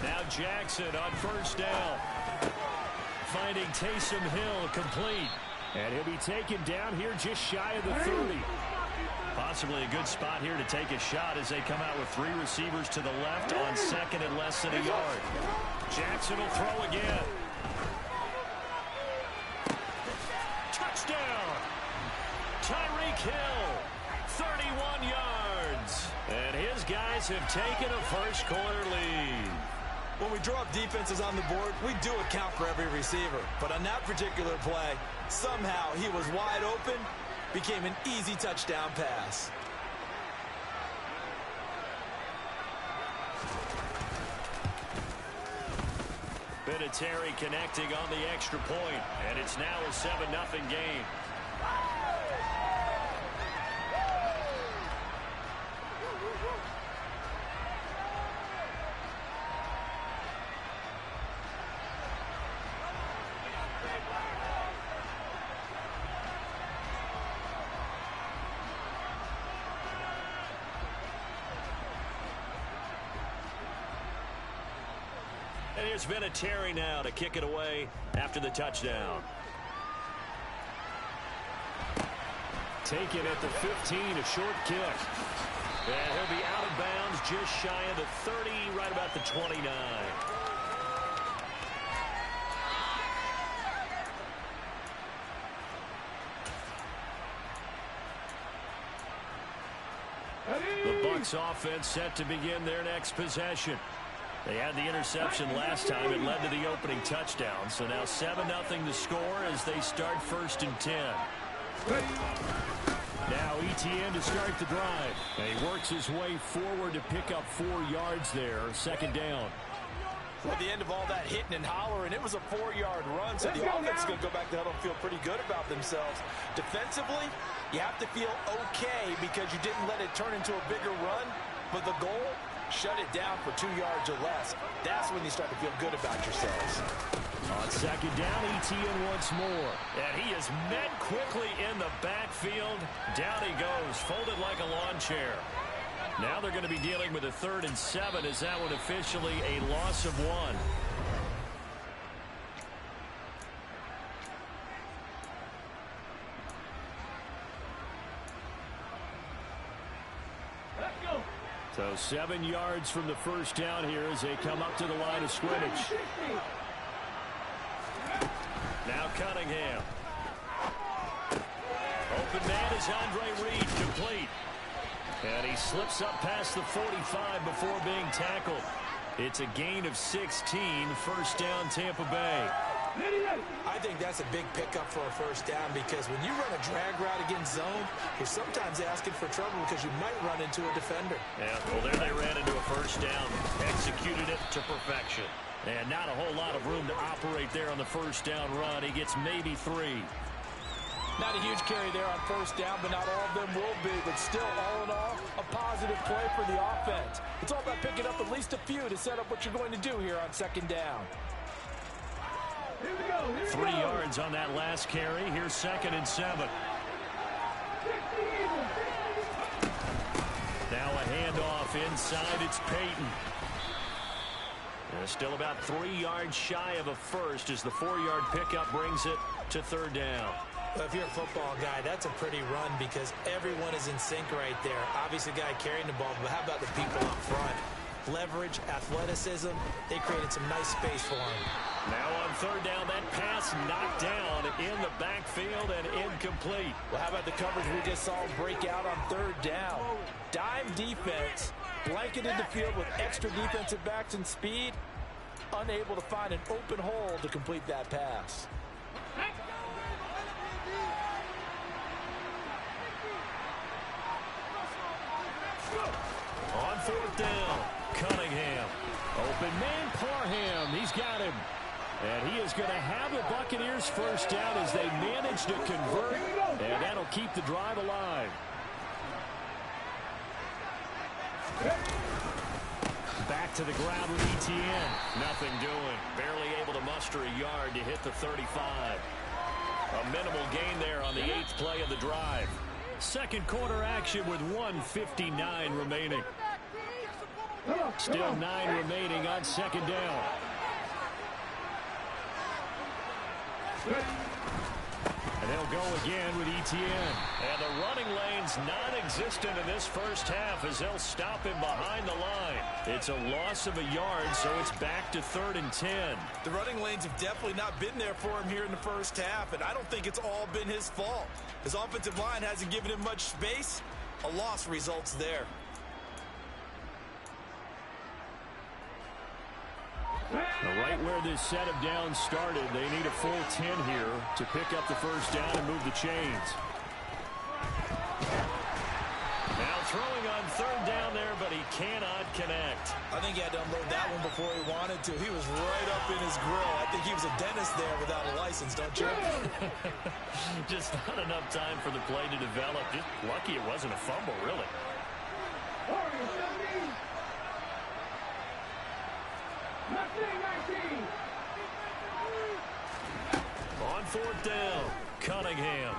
Speaker 1: Now Jackson on first down. Finding Taysom Hill complete.
Speaker 3: And he'll be taken down here just shy of the 30.
Speaker 1: Possibly a good spot here to take a shot as they come out with 3 receivers to the left on second and less than a yard. Jackson will throw again. Touchdown! Tyreek Hill, 31 yards. And his guys have taken a first quarter lead.
Speaker 2: When we draw up defenses on the board, we do account for every receiver. But on that particular play, somehow he was wide open, became an easy touchdown pass.
Speaker 1: Vinatieri connecting on the extra point, and it's now a 7-0 game. And here's Vinatieri now to kick it away after the touchdown.
Speaker 3: Taken at the 15, a short kick.
Speaker 1: And he'll be out of bounds just shy of the 30, right about the 29. The Bucs offense set to begin their next possession. They had the interception last time. It led to the opening touchdown. So now 7-0 the score as they start 1st and 10.
Speaker 3: Now ETN to start the drive. And he works his way forward to pick up 4 yards there. 2nd down.
Speaker 4: At the end of all that hitting and hollering, it was a 4-yard run. So the offense is going to go back to huddle and feel pretty good about themselves. Defensively, you have to feel okay because you didn't let it turn into a bigger run. But the goal, shut it down for 2 yards or less. That's when you start to feel good about yourselves.
Speaker 3: On 2nd down, ETN once more.
Speaker 1: And he is met quickly in the backfield. Down he goes, folded like a lawn chair. Now they're going to be dealing with a 3rd and 7 as that one officially a loss of 1.
Speaker 3: So 7 yards from the first down here as they come up to the line of scrimmage.
Speaker 1: Now Cunningham. Open man is Andre Reed, complete. And he slips up past the 45 before being tackled. It's a gain of 16, 1st down Tampa Bay.
Speaker 2: I think that's a big pickup for a 1st down because when you run a drag route against zone, you're sometimes asking for trouble because you might run into a defender.
Speaker 1: Yeah, well, there they ran into a 1st down. Executed it to perfection. And not a whole lot of room to operate there on the 1st down run. He gets maybe 3.
Speaker 4: Not a huge carry there on 1st down, but not all of them will be. But still, all in all, a positive play for the offense. It's all about picking up at least a few to set up what you're going to do here on 2nd down.
Speaker 1: 3 yards on that last carry. Here's 2nd and 7. off inside. It's Peyton. Still about 3 yards shy of a first as the 4-yard pickup brings it to third down.
Speaker 2: Well, if you're a football guy, that's a pretty run because everyone is in sync right there. Obviously, the guy carrying the ball, but how about the people up front? Leverage, athleticism, they created some nice space for him.
Speaker 1: Now on third down, that pass knocked down in the backfield and incomplete.
Speaker 4: Well, how about the coverage we just saw break out on third down? Dime defense, blanketed the field with extra defensive backs and speed, unable to find an open hole to complete that pass.
Speaker 1: On fourth down, Cunningham. Open man, Parham. He's got him. And he is going to have the Buccaneers first down as they manage to convert. And that'll keep the drive alive. Back to the ground with ETN. Nothing doing. Barely able to muster a yard to hit the 35. A minimal gain there on the 8th play of the drive. Second quarter action with 1:59 remaining. Still 9 remaining on second down. And they'll go again with ETN. And the running lane's non-existent in this first half as they'll him behind the line. It's a loss of a yard, so it's back to 3rd and 10.
Speaker 2: The running lanes have definitely not been there for him here in the first half, and I don't think it's all been his fault. His offensive line hasn't given him much space. A loss results there.
Speaker 1: Right where this set of downs started, they need a full 10 here to pick up the first down and move the chains. Now throwing on third down there, but he cannot connect.
Speaker 2: I think he had to unload that one before he wanted to. He was right up in his grill. I think he was a dentist there without a license, don't you?
Speaker 1: Just not enough time for the play to develop. Just lucky it wasn't a fumble, really. On fourth down, Cunningham.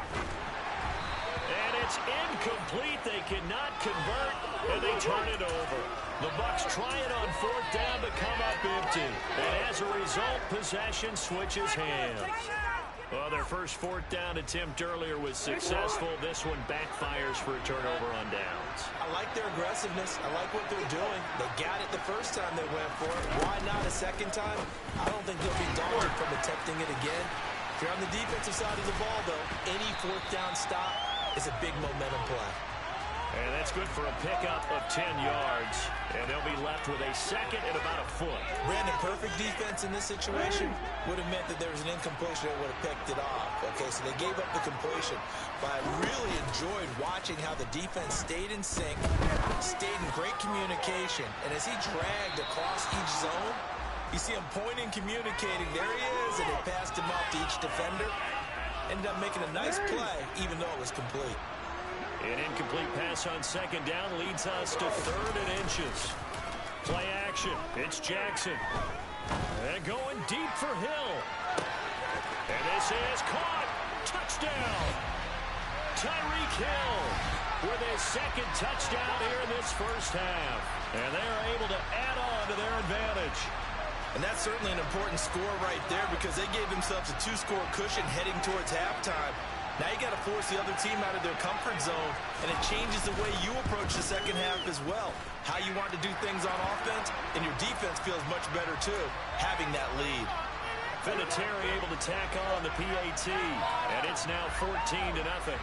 Speaker 1: And it's incomplete. They cannot convert, and they turn it over. The Bucs try it on fourth down to come up empty. And as a result, possession switches hands. Well, their first fourth down attempt earlier was successful. This one backfires for a turnover on downs.
Speaker 2: I like their aggressiveness. I like what they're doing. They got it the first time they went for it. Why not a second time? I don't think they'll be daunted from attempting it again. If you're on the defensive side of the ball, though, any fourth down stop is a big momentum play.
Speaker 1: And that's good for a pickup of 10 yards. And they'll be left with a second and about a foot.
Speaker 2: Brandon, perfect defense in this situation would have meant that there was an incompletion that would have picked it off. Okay, so they gave up the completion. But I really enjoyed watching how the defense stayed in sync, stayed in great communication. And as he dragged across each zone, you see him pointing, communicating. There he is, and they passed him off to each defender. Ended up making a nice play, even though it was complete.
Speaker 1: An incomplete pass on second down leads us to 3rd and inches. Play action. It's Jackson. And going deep for Hill. And this is caught. Touchdown. Tyreek Hill with his second touchdown here in this first half. And they're able to add on to their advantage.
Speaker 2: And that's certainly an important score right there because they gave themselves a 2-score cushion heading towards halftime. Now you got to force the other team out of their comfort zone, and it changes the way you approach the second half as well. How you want to do things on offense, and your defense feels much better too, having that lead.
Speaker 1: Vinatieri able to tack on the PAT, and it's now 14-0.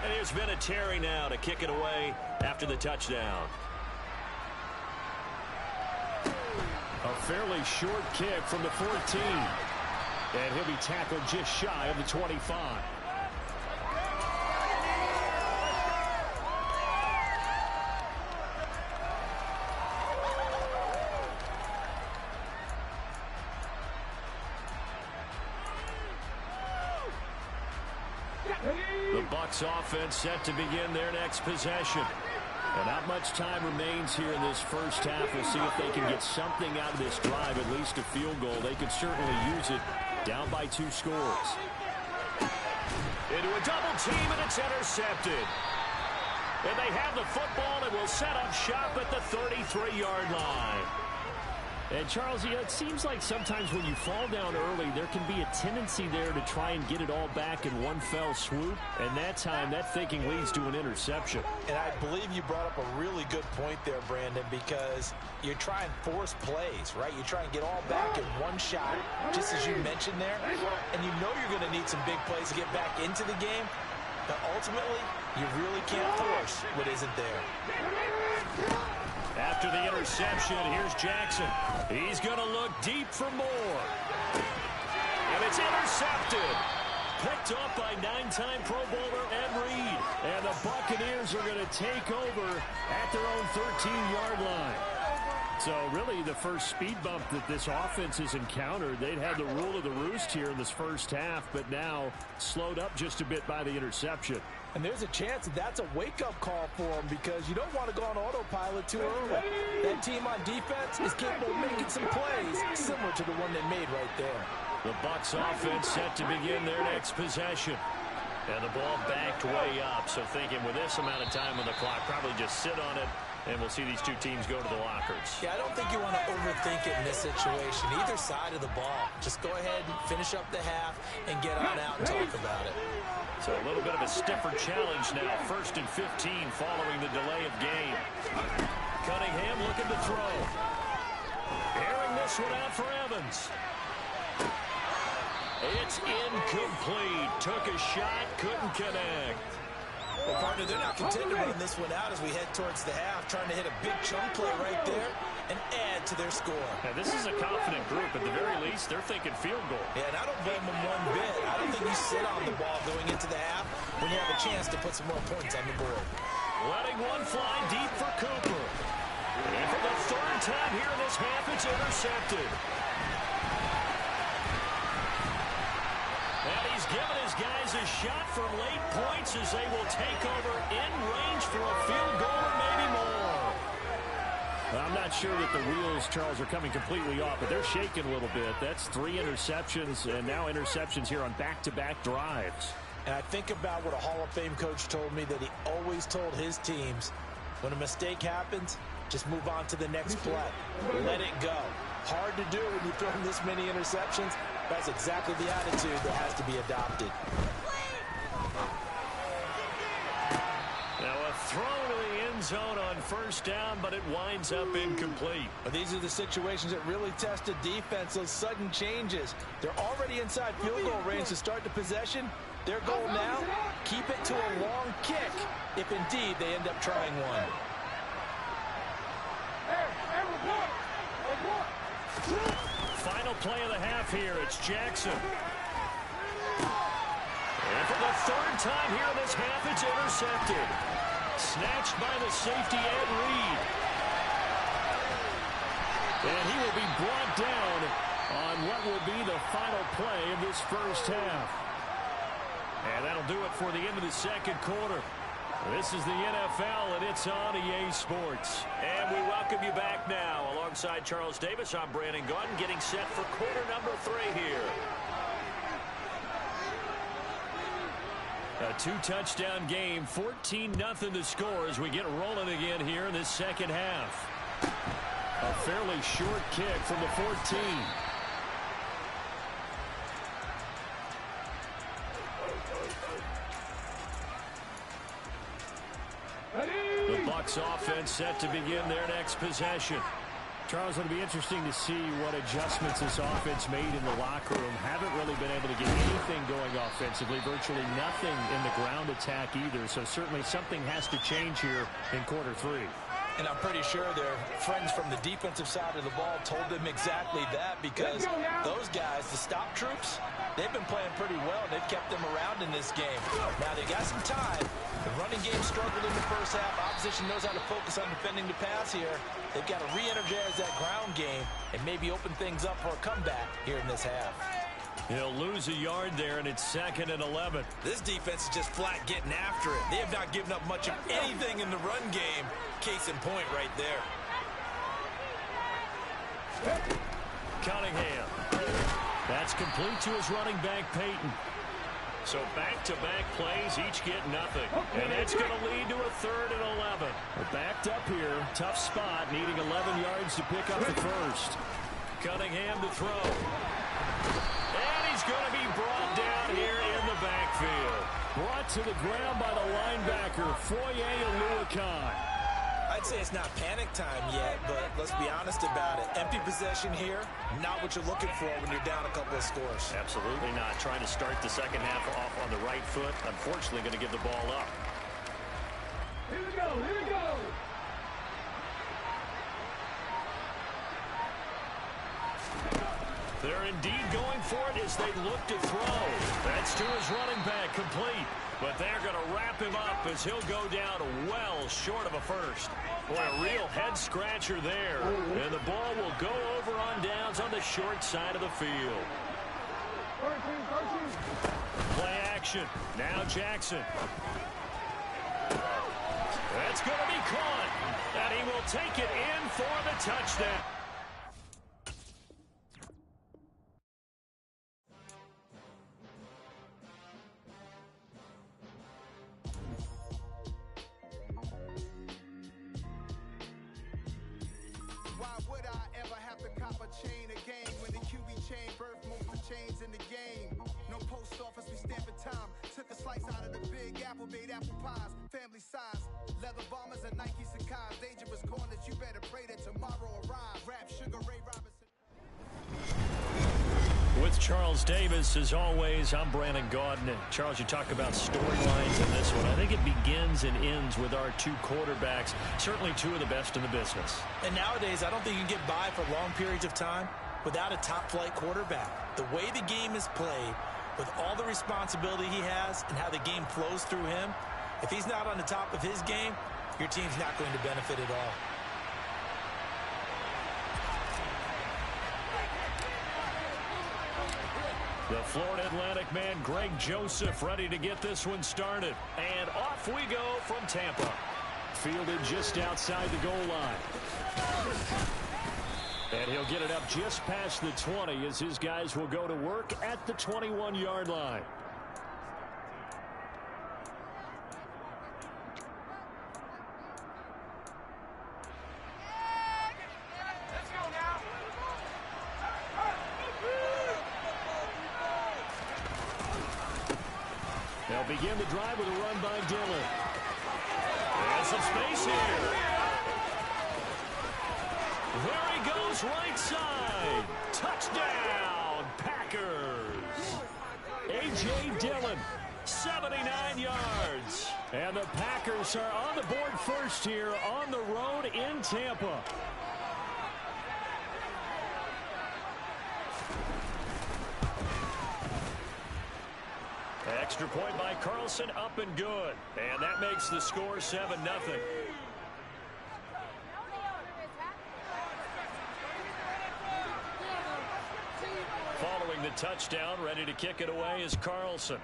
Speaker 1: And here's Vinatieri now to kick it away after the touchdown. A fairly short kick from the 14. And he'll be tackled just shy of the 25. The Bucs offense set to begin their next possession.
Speaker 3: And not much time remains here in this first half. We'll see if they can get something out of this drive, at least a field goal. They could certainly use it, down by 2 scores.
Speaker 1: Into a double team, and it's intercepted. And they have the football and will set up shop at the 33-yard line.
Speaker 3: And, Charles, it seems like sometimes when you fall down early, there can be a tendency there to try and get it all back in one fell swoop. And that time, that thinking leads to an interception.
Speaker 4: And I believe you brought up a really good point there, Brandon, because you're trying to force plays, right? You try and get all back in one shot, just as you mentioned there. And you know you're going to need some big plays to get back into the game. But ultimately, you really can't force what isn't there.
Speaker 1: After the interception, here's Jackson. He's going to look deep for more. And it's intercepted. Picked off by 9-time Pro Bowler Ed Reed. And the Buccaneers are going to take over at their own 13-yard line. So really the first speed bump that this offense has encountered. They'd had the rule of the roost here in this first half, but now slowed up just a bit by the interception.
Speaker 4: And there's a chance that that's a wake-up call for them, because you don't want to go on autopilot too early. That team on defense is capable of making some plays similar to the one they made right there.
Speaker 1: The Bucs offense set to begin their next possession. And the ball backed way up, so thinking with this amount of time on the clock, probably just sit on it, and we'll see these two teams go to the lockers.
Speaker 4: Yeah, I don't think you want to overthink it in this situation. Either side of the ball. Just go ahead and finish up the half and get on out and talk about it.
Speaker 1: So a little bit of a stiffer challenge now. 1st and 15 following the delay of game. Cunningham looking to throw. Airing this one out for Evans. It's incomplete. Took a shot, couldn't connect.
Speaker 4: Well, partner, they're not content to run this one out as we head towards the half, trying to hit a big chunk play right there and add to their score.
Speaker 1: Now, this is a confident group. At the very least, they're thinking field goal.
Speaker 4: Yeah, and I don't blame them one bit. I don't think you sit on the ball going into the half when you have a chance to put some more points on the board.
Speaker 1: Letting one fly deep for Cooper. And for the 3rd time here in this half, it's intercepted. And he's given his guys a shot for late points as they will take over in range for a field goal or maybe more.
Speaker 3: I'm not sure that the wheels, Charles, are coming completely off, but they're shaking a little bit. That's 3 interceptions, and now interceptions here on back-to-back drives.
Speaker 4: And I think about what a Hall of Fame coach told me, that he always told his teams, when a mistake happens, just move on to the next play. Let it go. Hard to do when you're throwing this many interceptions. That's exactly the attitude that has to be adopted.
Speaker 1: Now a throw to the end zone on 1st down, but it winds up incomplete.
Speaker 4: But these are the situations that really test a defense, those sudden changes. They're already inside field goal range to start the possession. Their goal now, keep it to a long kick, if indeed they end up trying one.
Speaker 1: Final play of the half here. It's Jackson. And for the 3rd time here in this half, it's intercepted. Snatched by the safety, Ed Reed. And he will be brought down on what will be the final play of this first half. And that'll do it for the end of the 2nd quarter. This is the NFL, and it's on EA Sports. And we welcome you back now. Alongside Charles Davis, I'm Brandon Gaudin, getting set for quarter number 3 here. A 2-touchdown game, 14-0 the score as we get rolling again here in this 2nd half. A fairly short kick from the 14. The Bucs offense set to begin their next possession.
Speaker 3: Charles, it'll be interesting to see what adjustments this offense made in the locker room. Haven't really been able to get anything going offensively, virtually nothing in the ground attack either. So certainly something has to change here in quarter 3.
Speaker 4: And I'm pretty sure their friends from the defensive side of the ball told them exactly that, because those guys, the stop troops, they've been playing pretty well. They've kept them around in this game. Now, they got some time. The running game struggled in the first half. Opposition knows how to focus on defending the pass here. They've got to re-energize that ground game and maybe open things up for a comeback here in this half.
Speaker 1: He'll lose a yard there, and it's 2nd and 11.
Speaker 2: This defense is just flat getting after it. They have not given up much of anything in the run game. Case in point right there.
Speaker 1: Cunningham. That's complete to his running back, Peyton. So back-to-back plays, each get nothing. And that's going to lead to a 3rd and 11.
Speaker 3: We're backed up here. Tough spot, needing 11 yards to pick up the first.
Speaker 1: Cunningham to throw. And he's going to be brought down here in the backfield.
Speaker 3: Brought to the ground by the linebacker, Foye Oluwakan.
Speaker 2: I'd say it's not panic time yet, but let's be honest about it. Empty possession here, not what you're looking for when you're down a couple of scores.
Speaker 1: Absolutely not. Trying to start the second half off on the right foot. Unfortunately, going to give the ball up.
Speaker 7: Here we go, here we go.
Speaker 1: They're indeed going for it as they look to throw. That's to his running back, complete. But they're going to wrap him up as he'll go down well short of a first. Boy, a real head-scratcher there. And the ball will go over on downs on the short side of the field. Play action. Now Jackson. That's going to be caught. And he will take it in for the touchdown. With Charles Davis, as always, I'm Brandon Gaudin. And Charles, you talk about storylines in this one. I think it begins and ends with our two quarterbacks, certainly two of the best in the business.
Speaker 2: And nowadays, I don't think you can get by for long periods of time without a top-flight quarterback. The way the game is played, with all the responsibility he has and how the game flows through him, if he's not on the top of his game, your team's not going to benefit at all.
Speaker 1: The Florida Atlantic man, Greg Joseph, ready to get this one started. And off we go from Tampa.
Speaker 3: Fielded just outside the goal line. And he'll get it up just past the 20 as his guys will go to work at the 21-yard line. They'll begin the drive with a run by Dillon.
Speaker 1: There's some space here. There he goes, right side. Touchdown, Packers.
Speaker 3: A.J. Dillon, 79 yards. And the Packers are on the board first here on the road in Tampa.
Speaker 1: Extra point by Carlson, up and good. And that makes the score 7-0. Following the touchdown, ready to kick it away is Carlson.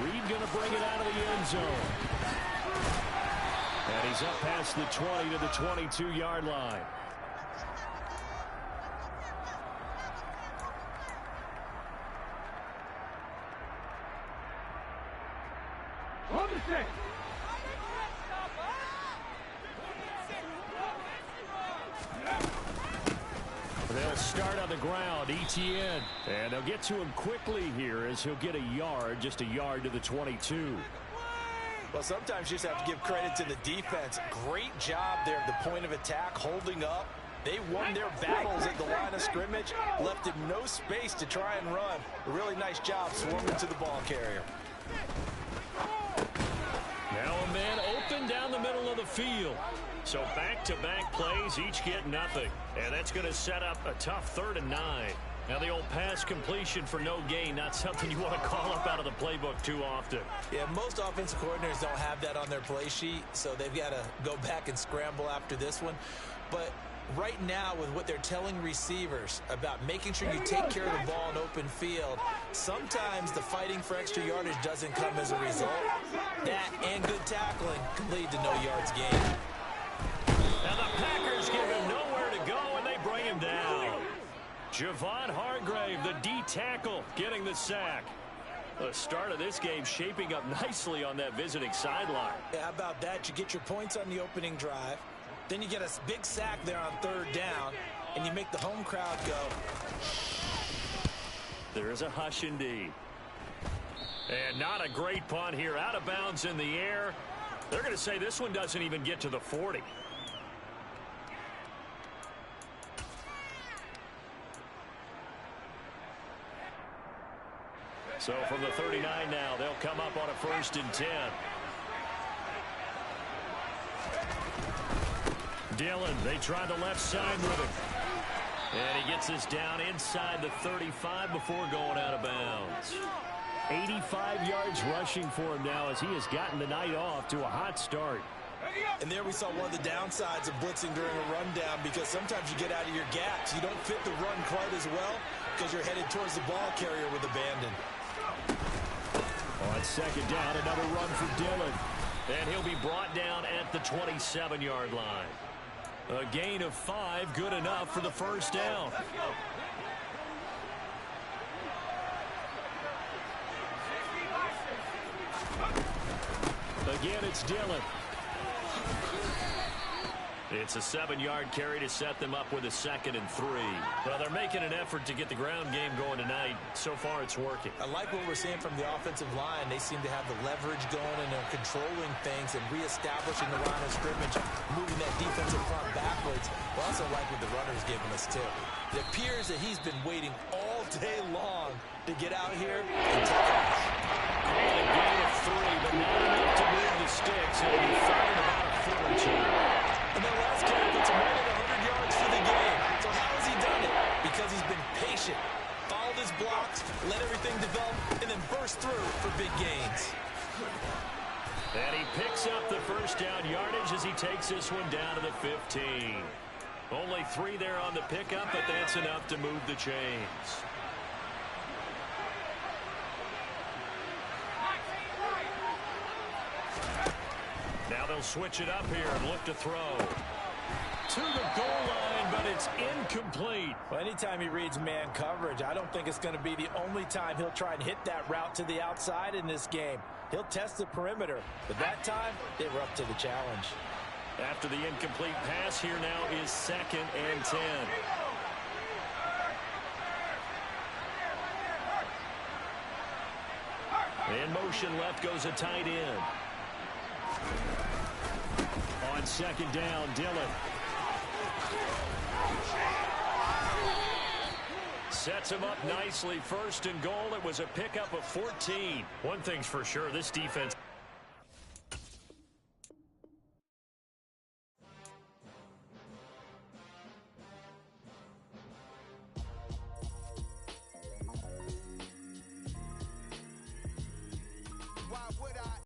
Speaker 3: Reed going to bring it out of the end zone. And he's up past the 20 to the 22-yard line. They'll start on the ground, Etienne. And they'll get to him quickly here as he'll get a yard, just a yard to the 22.
Speaker 2: Well, sometimes you just have to give credit to the defense. Great job there at the point of attack, holding up. They won their battles at the line of scrimmage, left him no space to try and run. A really nice job swarming to the ball carrier.
Speaker 1: Now a man open down the middle of the field. So back-to-back plays, each get nothing. And that's going to set up a tough 3rd and 9.
Speaker 3: Now the old pass completion for no gain, not something you want to call up out of the playbook too often.
Speaker 2: Yeah, most offensive coordinators don't have that on their play sheet, so they've got to go back and scramble after this one. But right now, with what they're telling receivers about making sure you take care of the ball in open field, sometimes the fighting for extra yardage doesn't come as a result. That and good tackling can lead to no yards gained.
Speaker 3: And the Packers give him nowhere to go, and they bring him down. Javon Hargrave, the D tackle, getting the sack. The start of this game shaping up nicely on that visiting sideline.
Speaker 2: Yeah, how about that? You get your points on the opening drive. Then you get a big sack there on 3rd down, and you make the home crowd go.
Speaker 3: There is a hush indeed. And not a great punt here. Out of bounds in the air. They're going to say this one doesn't even get to the 40. So from the 39 now, they'll come up on a 1st and 10. Dillon, they try the left side with him. And he gets this down inside the 35 before going out of bounds. 85 yards rushing for him now as he has gotten the night off to a hot start.
Speaker 2: And there we saw one of the downsides of blitzing during a rundown, because sometimes you get out of your gaps. You don't fit the run quite as well because you're headed towards the ball carrier with abandon.
Speaker 3: On 2nd down, another run for Dillon. And he'll be brought down at the 27-yard line. A gain of 5, good enough for the 1st down. Again, it's Dillon. It's a 7-yard carry to set them up with a 2nd and 3. Well, they're making an effort to get the ground game going tonight. So far, it's working.
Speaker 2: I like what we're seeing from the offensive line. They seem to have the leverage going, and they're controlling things and reestablishing the line of scrimmage, moving that defensive front backwards. I also like what the runner's giving us, too. It appears that he's been waiting all day long to get out here and take off.
Speaker 3: A gain of 3, but not enough to move the sticks. It'll be fired about a foot or 2.
Speaker 2: And that last carry puts him more than 100 yards for the game. So how has he done it? Because he's been patient, followed his blocks, let everything develop, and then burst through for big gains.
Speaker 3: And he picks up the 1st down yardage as he takes this one down to the 15. Only 3 there on the pickup, but that's enough to move the chains. Now they'll switch it up here and look to throw. To the goal line, but it's incomplete.
Speaker 4: Well, anytime he reads man coverage, I don't think it's going to be the only time he'll try and hit that route to the outside in this game. He'll test the perimeter, but that time they were up to the challenge.
Speaker 3: After the incomplete pass, here now is 2nd and 10. In motion left goes a tight end. On 2nd down, Dillon. Sets him up nicely. 1st and goal. It was a pickup of 14. One thing's for sure, this defense